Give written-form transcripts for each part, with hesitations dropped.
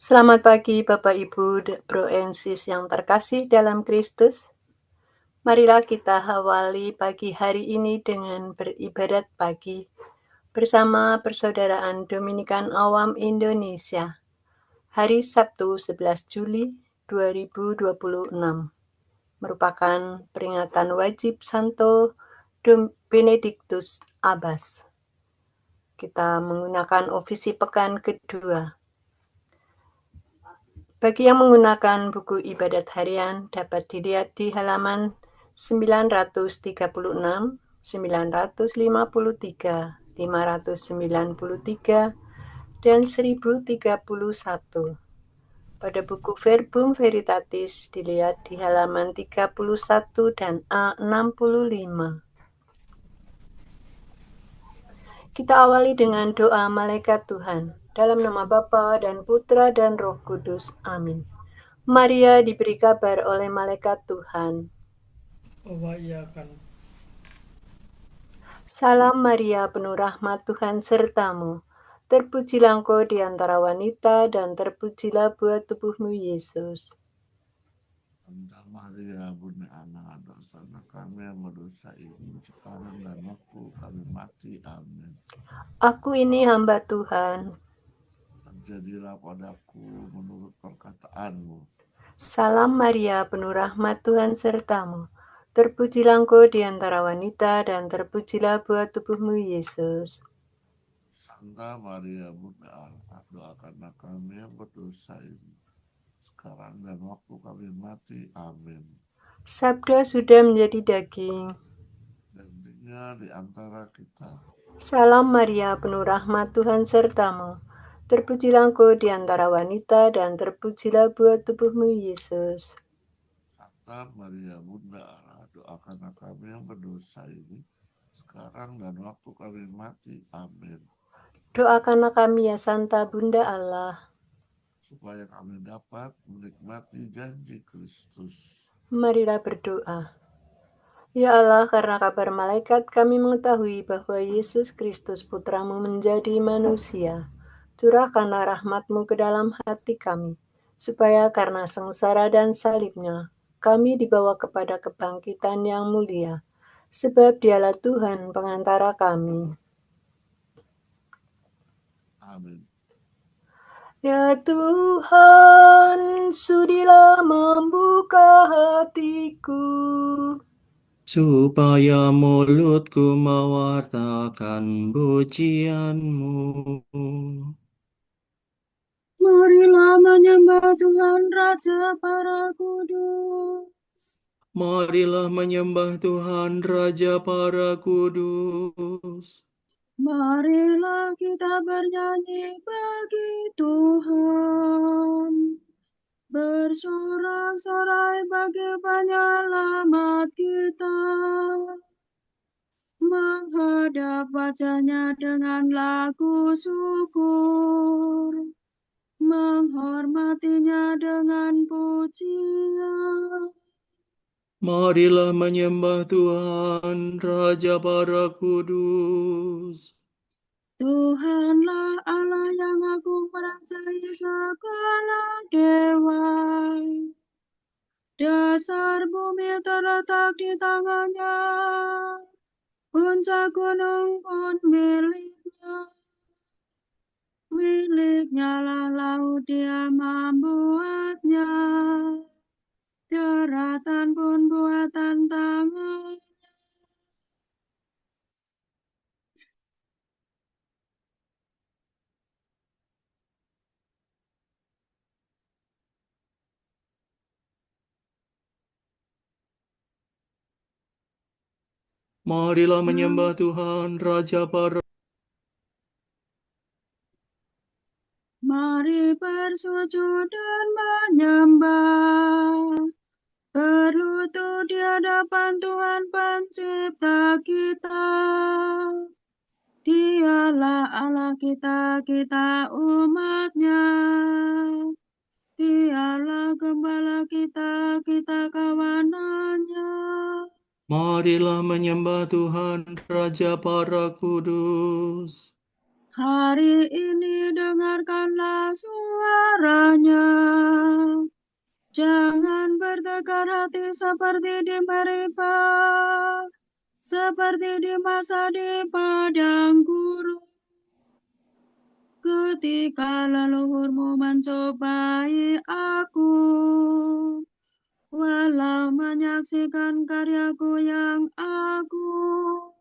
Selamat pagi Bapak Ibu Bro and Sis yang terkasih dalam Kristus. Marilah kita awali pagi hari ini dengan beribadat pagi bersama Persaudaraan Dominikan Awam Indonesia. Hari Sabtu 11 Juli 2026 merupakan peringatan wajib Santo Benedictus Abbas. Kita menggunakan ofisi pekan kedua. Bagi yang menggunakan buku ibadat harian dapat dilihat di halaman 936, 953, 593, dan 1031. Pada buku Verbum Veritatis dilihat di halaman 31 dan A65. Kita awali dengan doa malaikat Tuhan. Dalam nama Bapa dan Putra dan Roh Kudus. Amin. Maria diberi kabar oleh malaikat Tuhan. bahwa ia akan Salam Maria, penuh rahmat Tuhan sertamu. Terpujilah engkau di antara wanita dan terpujilah buah tubuhmu Yesus. Santa Maria, Bunda Allah, dosakanlah kami yang berdosa ini sekarang dan waktu kami mati. Amin. Aku ini hamba Tuhan. Terjadilah padaku menurut perkataanmu. Salam Maria, penuh rahmat Tuhan sertamu. Terpujilah engkau di antara wanita dan terpujilah buah tubuhmu Yesus. Santa Maria, Bunda Allah, doakanlah kami yang berdosa ini sekarang dan waktu kami mati. Amin. Sabda sudah menjadi daging dan tinggal di antara kita. Salam Maria, penuh rahmat Tuhan sertamu. Terpujilah engkau di antara wanita dan terpujilah buah tubuhmu Yesus. Santa Maria, Bunda Allah, doakanlah kami yang berdosa ini sekarang dan waktu kami mati. Amin. Doakanlah kami ya Santa Bunda Allah, supaya kami dapat menikmati janji Kristus. Marilah berdoa. Ya Allah, karena kabar malaikat kami mengetahui bahwa Yesus Kristus Putramu menjadi manusia. Curahkanlah rahmat-Mu ke dalam hati kami, supaya karena sengsara dan salibnya, kami dibawa kepada kebangkitan yang mulia. Sebab Dialah Tuhan pengantara kami. Amin. Ya Tuhan, sudilah membuka hatiku, supaya mulutku mewartakan pujian-Mu. Marilah menyembah Tuhan Raja para kudus. Marilah menyembah Tuhan Raja para kudus. Marilah kita bernyanyi bagi Tuhan. Bersorak-sorai bagi penyelamat kita. Menghadap wajahnya dengan lagu syukur. Menghormatinya dengan pujian. Marilah menyembah Tuhan Raja para kudus. Tuhanlah Allah yang agung merajai segala dewa. Dasar bumi terletak di tangannya. Puncak gunung pun miliknya. Miliknya lah laut, Dia membuatnya. Daratan pun buatan tangan. Marilah menyembah Tuhan Raja para Mari bersujud dan menyembah. Berlutut di hadapan Tuhan pencipta kita. Dialah Allah kita, kita umatnya. Dialah gembala kita, kita kawanannya. Marilah menyembah Tuhan Raja para kudus. Hari ini dengarkanlah suaranya. Jangan bertegar hati seperti di Meribah, seperti di masa di padang gurun. Ketika leluhurmu mencobai aku, walau menyaksikan karyaku yang agung.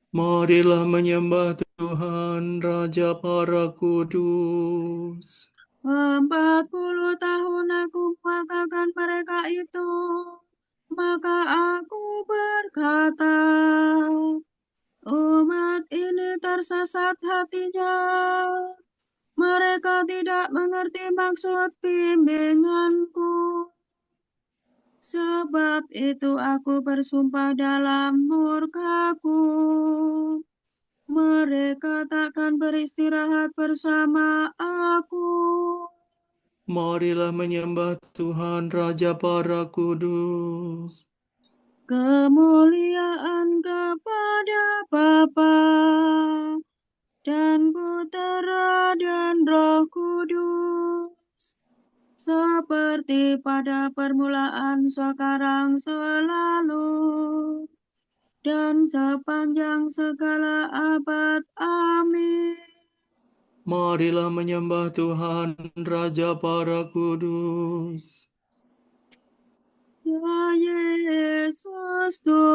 Marilah menyembah Tuhan, Raja para kudus. 40 tahun aku mengatakan mereka itu, maka aku berkata, umat ini tersesat hatinya, mereka tidak mengerti maksud bimbinganku. Sebab itu aku bersumpah dalam murkaku, mereka takkan beristirahat bersama aku. Marilah menyembah Tuhan, Raja para kudus. Kemuliaan kepada Bapa dan Putera dan Roh Kudus, seperti pada permulaan, sekarang, selalu, dan sepanjang segala abad. Amin. Marilah menyembah Tuhan, Raja para kudus. Ya Yesus Tuhan,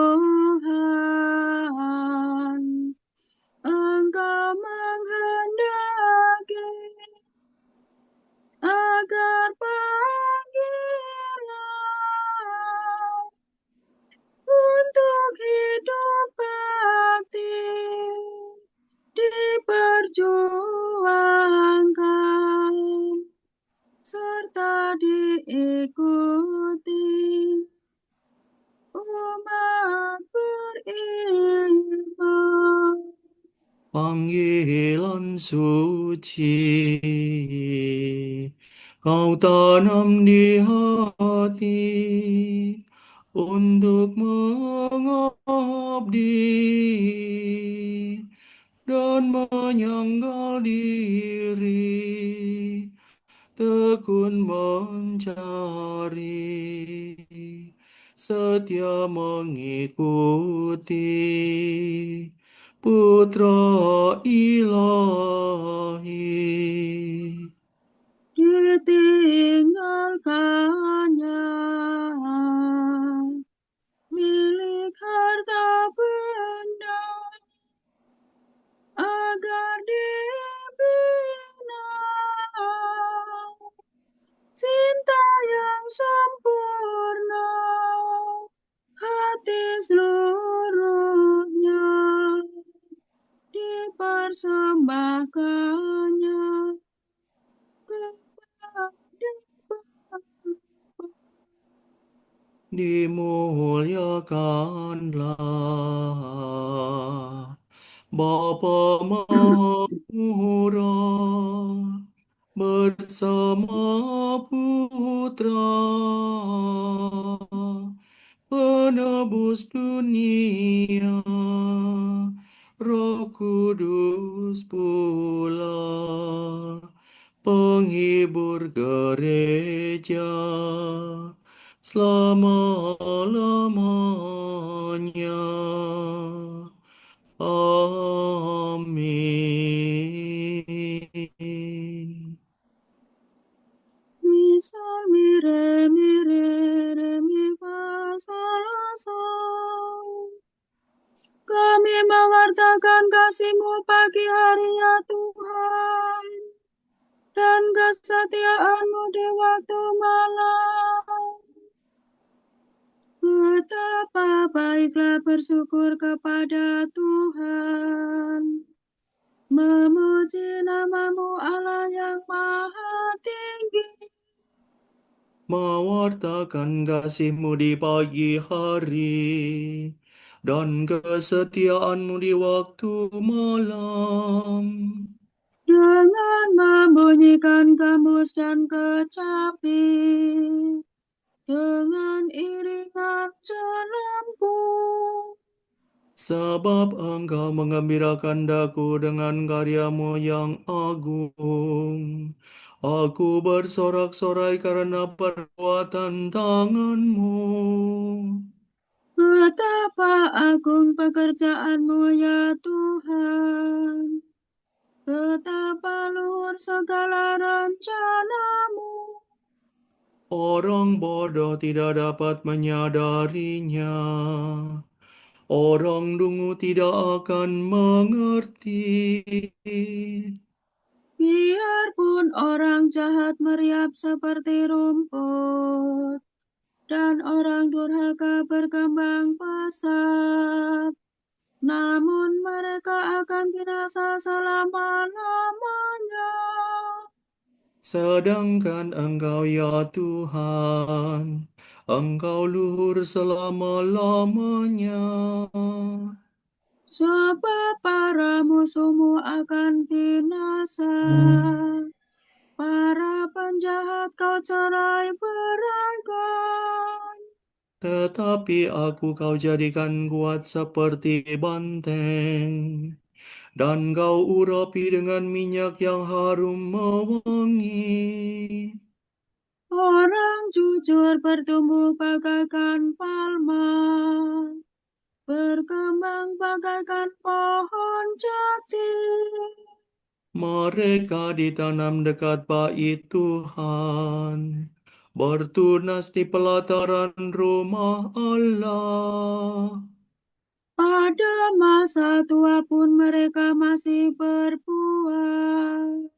Engkau menghendaki agar panggilan untuk hidup bakti diperjuangkan serta diikuti umat beriman. Panggilan suci, kau tanam di hati untuk mengabdi dan menyanggal diri, tekun mencari, setia mengikuti Putra Ilahi. Ditinggalkannya milik harta benda agar dibina cinta yang sempurna, hati seluruhnya dipersembahkannya kepada Bapa. Dimuliakanlah Bapa Mahmurah bersama Putra penebus dunia, Roh Kudus pula penghibur gereja selama-lamanya. Amin. Misal mire mire remi fa sol la sol. Kami mewartakan kasih-Mu pagi hari ya Tuhan, dan kesetiaan-Mu di waktu malam. Betapa baiklah bersyukur kepada Tuhan, memuji nama-Mu Allah yang maha tinggi. Mewartakan kasih-Mu di pagi hari dan kesetiaan-Mu di waktu malam. Dengan membunyikan gambus dan kecapi, dengan iringan jelembu, Sebab Engkau menggembirakan daku dengan karyamu yang agung. Aku bersorak-sorai karena perbuatan tanganmu. Betapa agung pekerjaanmu ya Tuhan. Betapa luhur segala rencanamu. Orang bodoh tidak dapat menyadarinya. Orang dungu tidak akan mengerti. Biarpun orang jahat meriap seperti rumput, dan orang durhaka berkembang pesat, namun mereka akan binasa selama-lamanya. Sedangkan Engkau ya Tuhan, Engkau luhur selama-lamanya. Sebab para musuhmu akan binasa, para penjahat kau cerai beraikan. Tetapi aku kau jadikan kuat seperti banteng, dan kau urapi dengan minyak yang harum mewangi. Orang jujur bertumbuh bagaikan palma, berkembang bagaikan pohon jati. Mereka ditanam dekat bait Tuhan, bertunas di pelataran rumah Allah. Pada masa tua pun mereka masih berbuah,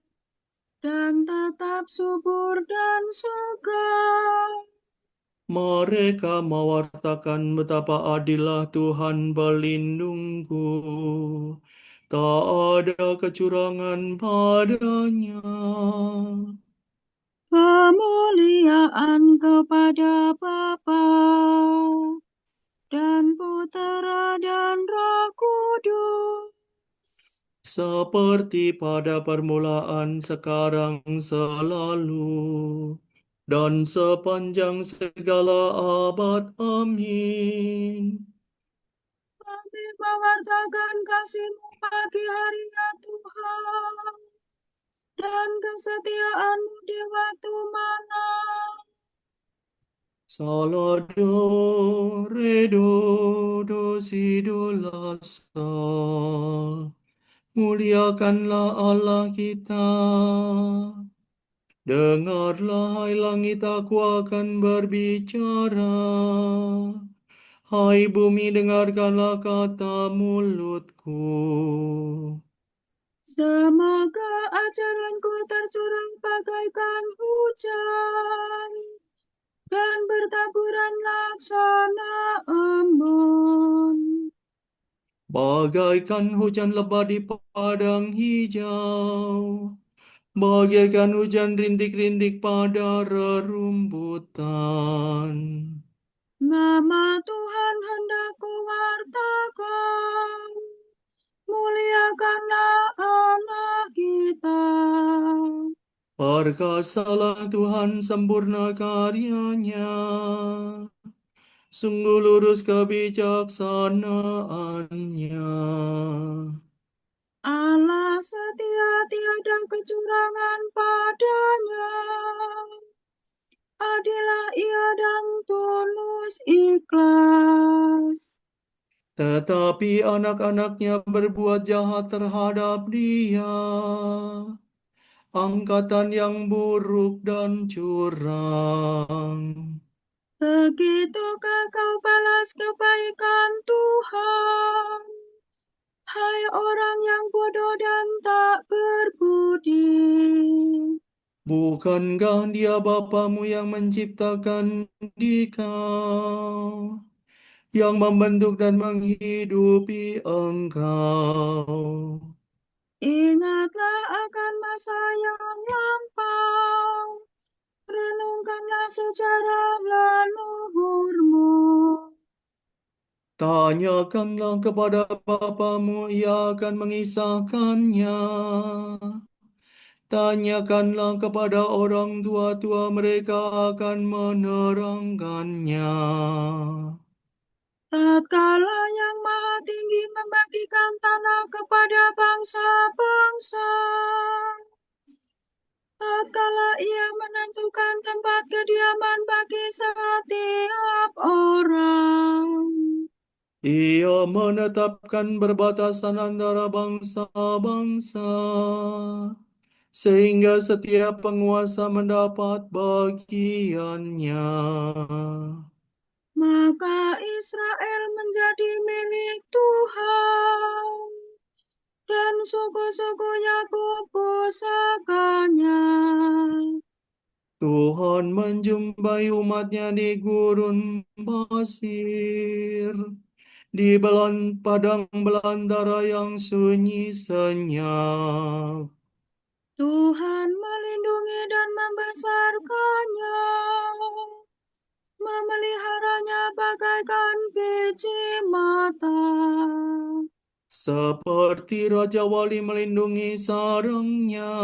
dan tetap subur dan segar. Mereka mewartakan betapa adillah Tuhan pelindungku. Tak ada kecurangan padanya. Kemuliaan kepada Bapa dan Putera dan Roh Kudus. Seperti pada permulaan, sekarang, selalu, dan sepanjang segala abad. Amin. Kami mewartakan kasih-Mu pagi hari ya Tuhan, dan kesetiaan-Mu di waktu malam. Salvadore do si do lasa. Muliakanlah Allah kita. Dengarlah hai langit, aku akan berbicara. Hai bumi, dengarkanlah kata mulutku. Semoga ajaranku tercurah bagaikan hujan, dan bertaburan laksana embun. Bagaikan hujan lebat di padang hijau, bagaikan hujan rintik-rintik pada rerumputan. Nama Tuhan hendak kuwartakan, muliakanlah Allah kita. Perkasalah Tuhan, sempurna karyanya. Sungguh lurus kebijaksanaannya. Allah setia, tiada kecurangan padanya. Adilah ia dan tulus ikhlas. Tetapi anak-anaknya berbuat jahat terhadap dia. Angkatan yang buruk dan curang. Begitukah kau balas kebaikan Tuhan, hai orang yang bodoh dan tak berbudi? Bukankah dia Bapamu yang menciptakan dikau, yang membentuk dan menghidupi engkau? Ingatlah akan masa yang lampau, renungkanlah sejarah leluhurmu. Tanyakanlah kepada Bapamu, ia akan mengisahkannya. Tanyakanlah kepada orang tua-tua, mereka akan menerangkannya. tatkala Yang Maha Tinggi membagikan tanah kepada bangsa-bangsa, tatkala Ia menentukan tempat kediaman bagi setiap orang. Ia menetapkan berbatasan antara bangsa-bangsa, sehingga setiap penguasa mendapat bagiannya. Maka Israel menjadi milik Tuhan, dan suku-suku Yakub pusakanya. Tuhan menjumpai umatnya di gurun pasir, di padang belantara yang sunyi senyap. Tuhan melindungi dan membesarkannya, memeliharanya bagaikan biji mata. Seperti Raja Wali melindungi sarangnya,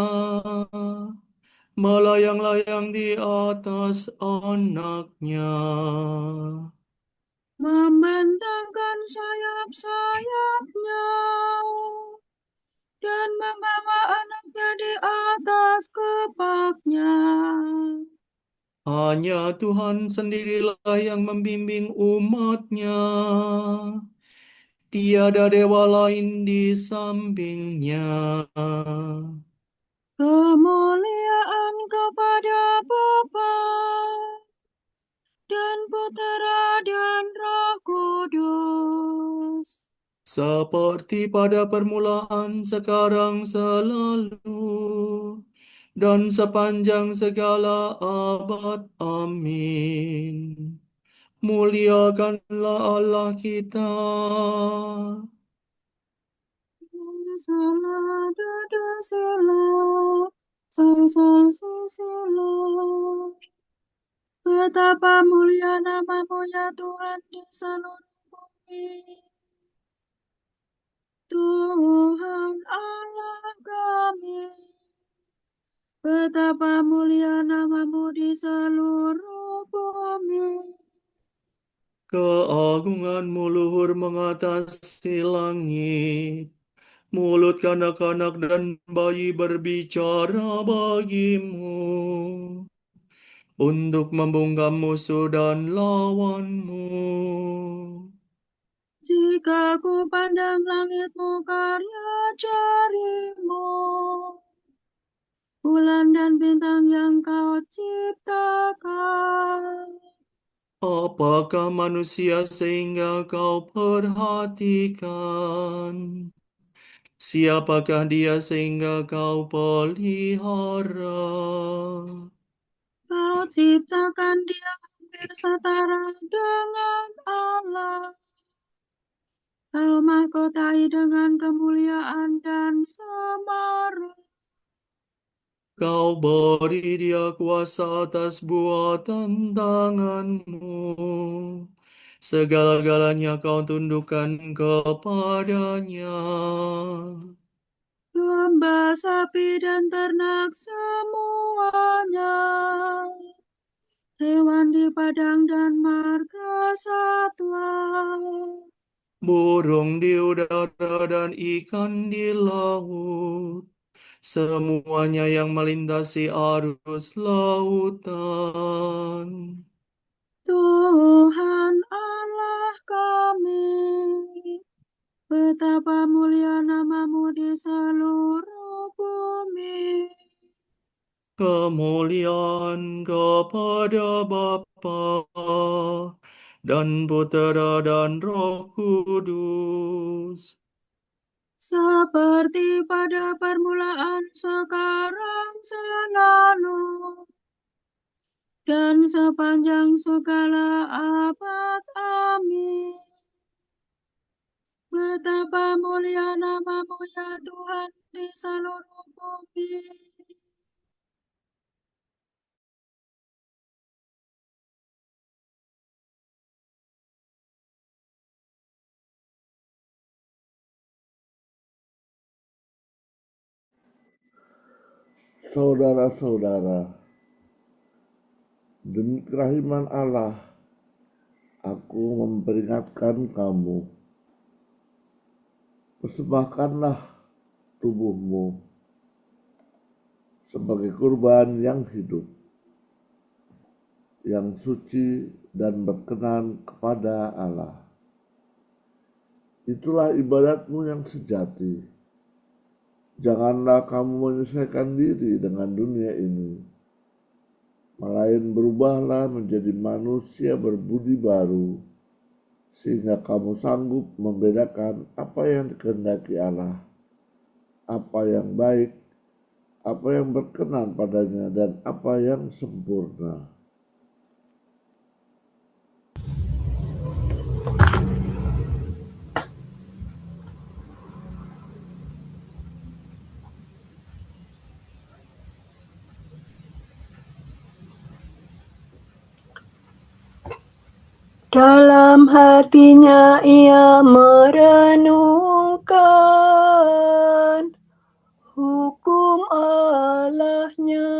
melayang-layang di atas anaknya. Membentangkan sayap-sayapnya, dan membawa anaknya di atas kepaknya. Hanya Tuhan sendirilah yang membimbing umatnya. Tiada dewa lain di sampingnya. Kemuliaan kepada Bapa dan Putera dan Roh Kudus, Seperti pada permulaan, sekarang, selalu, dan sepanjang segala abad. Amin. Muliakanlah Allah kita. sila dada sila, sal sila. Betapa mulia nama-Mu ya Tuhan di seluruh bumi. Tuhan Allah kami, betapa mulia nama-Mu di seluruh bumi. Keagungan-Mu luhur mengatasi langit. Mulut kanak-kanak dan bayi berbicara bagimu, untuk membungkam musuh dan lawanmu. Jika ku pandang langit-Mu karya jari-Mu, bulan dan bintang yang Kau ciptakan, Apakah manusia sehingga Kau perhatikan? Siapakah dia sehingga Kau pelihara? Kau ciptakan dia hampir setara dengan Allah. Kau mahkotai dengan kemuliaan dan semarak. Kau beri dia kuasa atas buatan tanganmu. Segala-galanya Kau tundukkan kepadanya. Domba, sapi, dan ternak semuanya, hewan di padang dan marga satwa, Burung di udara dan ikan di laut, semuanya yang melintasi arus lautan. Tuhan Allah kami, betapa mulia nama-Mu di seluruh bumi. Kemuliaan kepada Bapa dan Putera dan Roh Kudus. Seperti pada permulaan, sekarang, selalu, dan sepanjang segala abad. Amin. Betapa mulia nama-Mu ya Tuhan di seluruh bumi. Saudara-saudara, demi kerahiman Allah, Aku memperingatkan kamu, persembahkanlah tubuhmu sebagai kurban yang hidup, yang suci dan berkenan kepada Allah. Itulah ibadatmu yang sejati. Janganlah kamu menyesuaikan diri dengan dunia ini, melainkan berubahlah menjadi manusia berbudi baru, sehingga kamu sanggup membedakan apa yang dikehendaki Allah, apa yang baik, apa yang berkenan padanya, dan apa yang sempurna. Dalam hatinya ia merenungkan hukum Allahnya.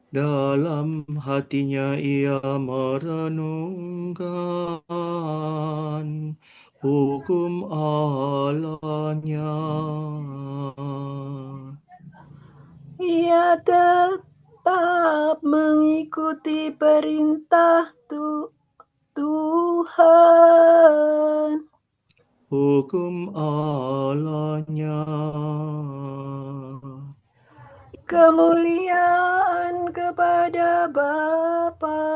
Dalam hatinya ia merenungkan hukum Allahnya. Ia tetap mengikuti perintah Tuhan, Hukum Allahnya. kemuliaan kepada Bapa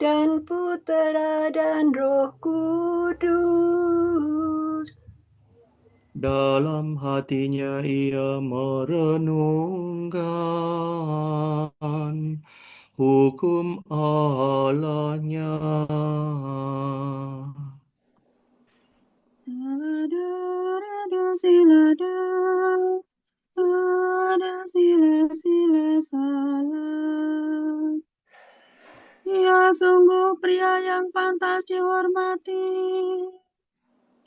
dan Putera dan Roh Kudus. Dalam hatinya ia merenungkan hukum Allahnya. Sila salam. Ia sungguh pria yang pantas dihormati.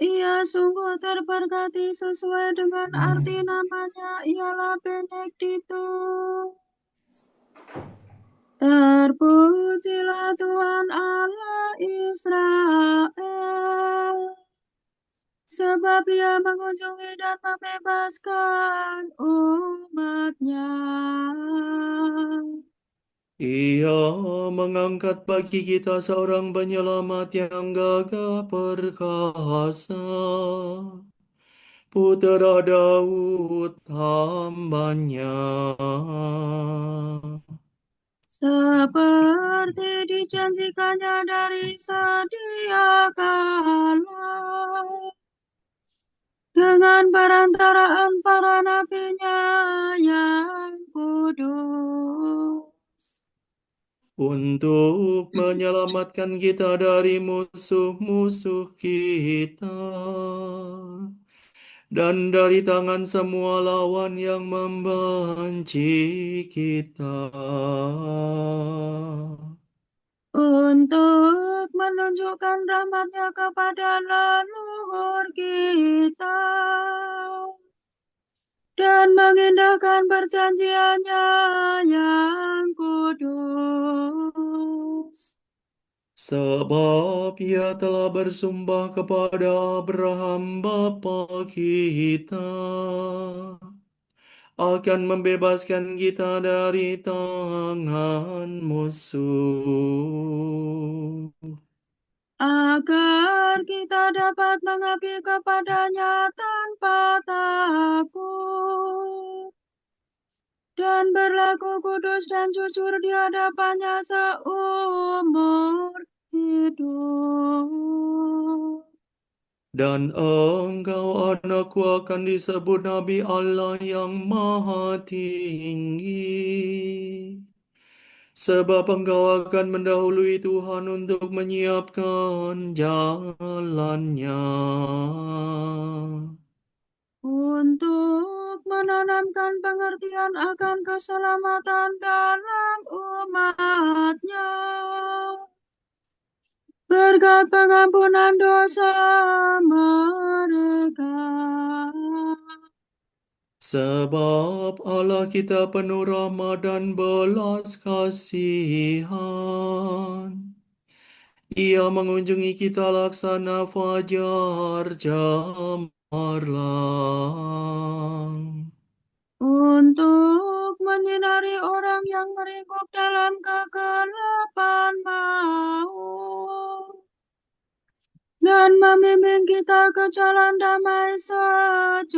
Ia sungguh terberkati sesuai dengan arti namanya, ialah Benediktus. Terpujilah Tuhan Allah Israel, sebab ia mengunjungi dan membebaskan umatnya. Ia mengangkat bagi kita seorang penyelamat yang gagah perkasa, Putera Daud hambanya. Seperti dijanjikannya dari sedia kala, dengan perantaraan para nabinya yang kudus, Untuk menyelamatkan kita dari musuh-musuh kita dan dari tangan semua lawan yang membenci kita. untuk menunjukkan rahmat-Nya kepada leluhur kita dan mengindahkan perjanjiannya yang kudus. Sebab ia telah bersumpah kepada Abraham bapa kita akan membebaskan kita dari tangan musuh, Agar kita dapat mengabdi kepadanya tanpa takut dan berlaku kudus dan jujur di hadapannya seumur hidup. dan engkau anakku akan disebut Nabi Allah yang Maha Tinggi. Sebab engkau akan mendahului Tuhan untuk menyiapkan jalannya, Untuk menanamkan pengertian akan keselamatan dalam umatnya, berkat pengampunan dosa mereka. Sebab Allah kita penuh rahmat dan belas kasihan. Ia mengunjungi kita laksana fajar cemerlang. Untuk menyinari orang yang meringkuk dalam kegelapan maut, dan membimbing kita ke jalan damai sejahtera.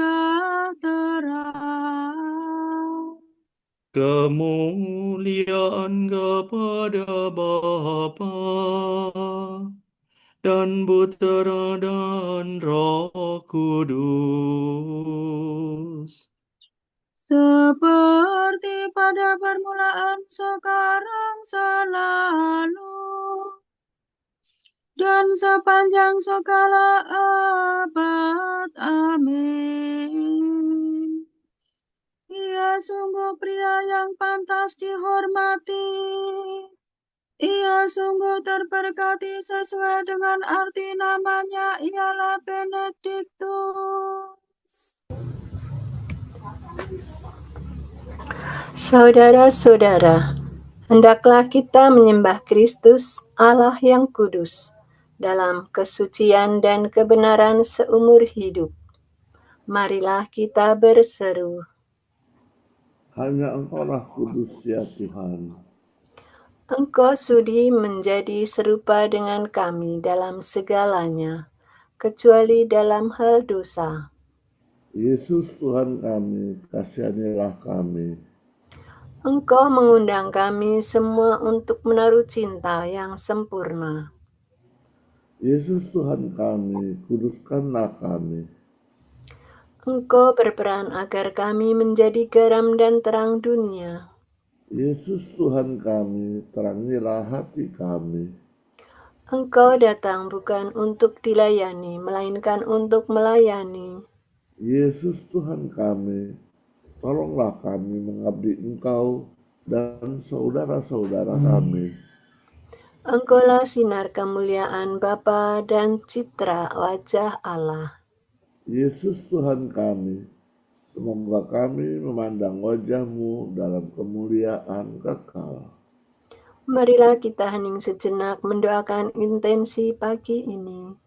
Kemuliaan kepada Bapa dan Putera dan Roh Kudus. Seperti pada permulaan, sekarang, selalu, dan sepanjang segala abad. Amin. Ia sungguh pria yang pantas dihormati. Ia sungguh terberkati sesuai dengan arti namanya, ialah Benediktus. Saudara-saudara, hendaklah kita menyembah Kristus, Allah yang kudus, dalam kesucian dan kebenaran seumur hidup. Marilah kita berseru. Hanya Engkaulah kudus ya Tuhan. Engkau sudi menjadi serupa dengan kami dalam segalanya, kecuali dalam hal dosa. Yesus Tuhan kami, kasihanilah kami. Engkau mengundang kami semua untuk menaruh cinta yang sempurna. Yesus Tuhan kami, kuduskanlah kami. Engkau berperan agar kami menjadi garam dan terang dunia. Yesus Tuhan kami, terangilah hati kami. Engkau datang bukan untuk dilayani, melainkan untuk melayani. Yesus Tuhan kami, tolonglah kami mengabdi Engkau dan saudara-saudara kami. Engkaulah sinar kemuliaan Bapa dan citra wajah Allah. Yesus Tuhan kami, semoga kami memandang wajah-Mu dalam kemuliaan kekal. Marilah kita hening sejenak mendoakan intensi pagi ini.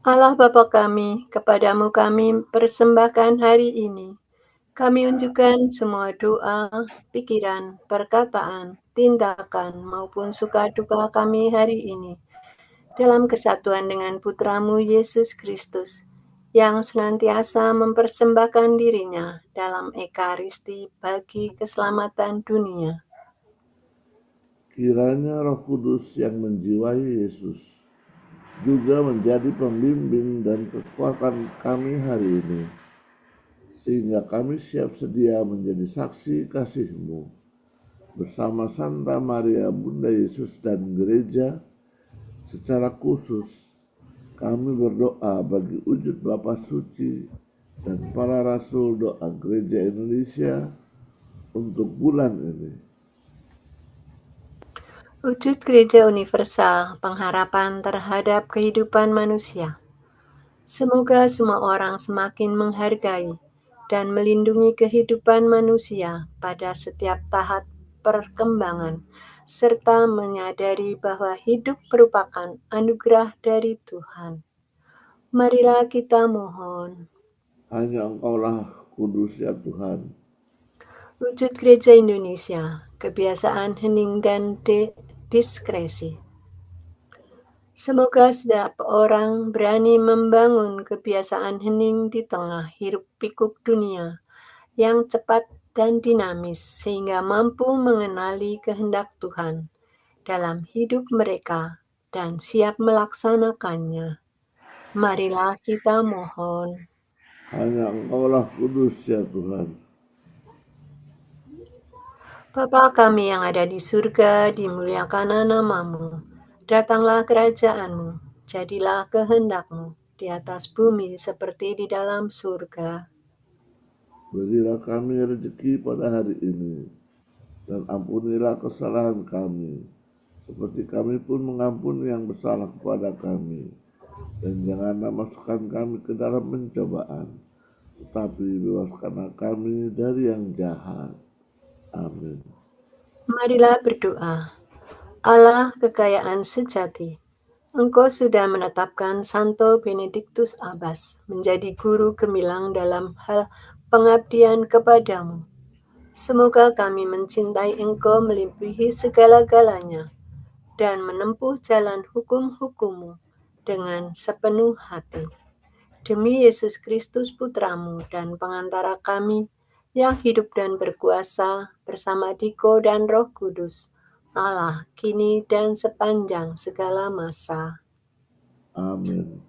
Allah Bapa kami, kepadamu kami persembahkan hari ini. Kami unjukkan semua doa, pikiran, perkataan, tindakan, maupun suka duka kami hari ini. dalam kesatuan dengan Putramu Yesus Kristus, yang senantiasa mempersembahkan dirinya dalam Ekaristi bagi keselamatan dunia. Kiranya Roh Kudus yang menjiwai Yesus juga menjadi pembimbing dan kekuatan kami hari ini, sehingga kami siap sedia menjadi saksi kasih-Mu bersama Santa Maria Bunda Yesus dan Gereja. Secara khusus kami berdoa bagi wujud Bapa Suci dan para Rasul doa Gereja Indonesia untuk bulan ini. Wujud Gereja Universal, pengharapan terhadap kehidupan manusia. Semoga semua orang semakin menghargai dan melindungi kehidupan manusia pada setiap tahap perkembangan, serta menyadari bahwa hidup merupakan anugerah dari Tuhan. Marilah kita mohon. Hanya Engkaulah kudus ya Tuhan. Wujud Gereja Indonesia, kebiasaan hening dan diskresi. Semoga setiap orang berani membangun kebiasaan hening di tengah hiruk-pikuk dunia yang cepat dan dinamis, sehingga mampu mengenali kehendak Tuhan dalam hidup mereka dan siap melaksanakannya. Marilah kita mohon. Hanya Engkaulah kudus ya Tuhan. Bapa kami yang ada di surga, dimuliakanlah nama-Mu. Datanglah kerajaan-Mu, jadilah kehendak-Mu di atas bumi seperti di dalam surga. Berilah kami rezeki pada hari ini, dan ampunilah kesalahan kami, seperti kami pun mengampuni yang bersalah kepada kami. Dan janganlah masukkan kami ke dalam pencobaan, tetapi bebaskanlah kami dari yang jahat. Amin. Marilah berdoa. Allah kekayaan sejati, Engkau sudah menetapkan Santo Benediktus Abbas menjadi guru gemilang dalam hal pengabdian kepadamu. Semoga kami mencintai Engkau melebihi segala-galanya dan menempuh jalan hukum-hukum-Mu dengan sepenuh hati. Demi Yesus Kristus Putramu dan pengantara kami, yang hidup dan berkuasa bersama Diko dan Roh Kudus, Allah kini dan sepanjang segala masa. Amin.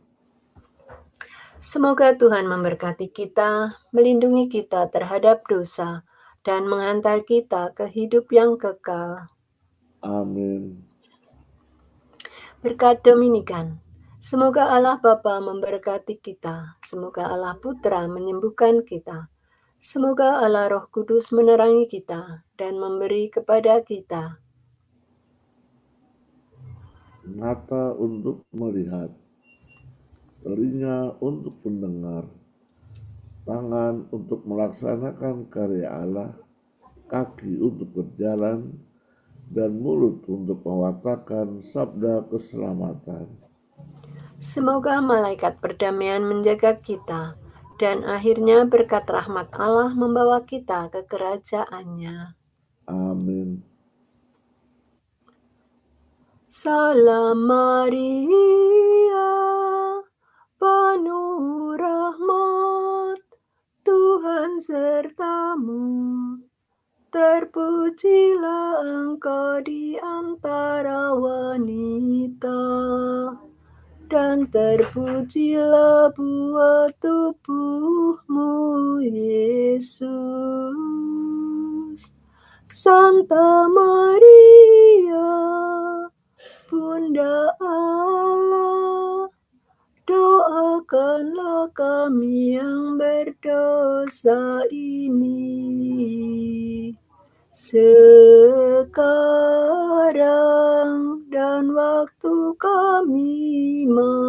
Semoga Tuhan memberkati kita, melindungi kita terhadap dosa, dan menghantar kita ke hidup yang kekal. Amin. Berkat Dominikan. Semoga Allah Bapa memberkati kita. Semoga Allah Putra menyembuhkan kita. Semoga Allah Roh Kudus menerangi kita dan memberi kepada kita Mata untuk melihat, telinga untuk mendengar, tangan untuk melaksanakan karya Allah, kaki untuk berjalan, dan mulut untuk mewartakan sabda keselamatan. Semoga malaikat perdamaian menjaga kita, dan akhirnya berkat rahmat Allah membawa kita ke kerajaan-Nya. Amin. Salam Maria, penuh rahmat, Tuhan sertamu. Terpujilah Engkau di antara wanita, dan terpujilah buah tubuhmu, Yesus. Santa Maria, Bunda Allah, doakanlah kami yang berdosa ini, sekarang dan waktu kami mati.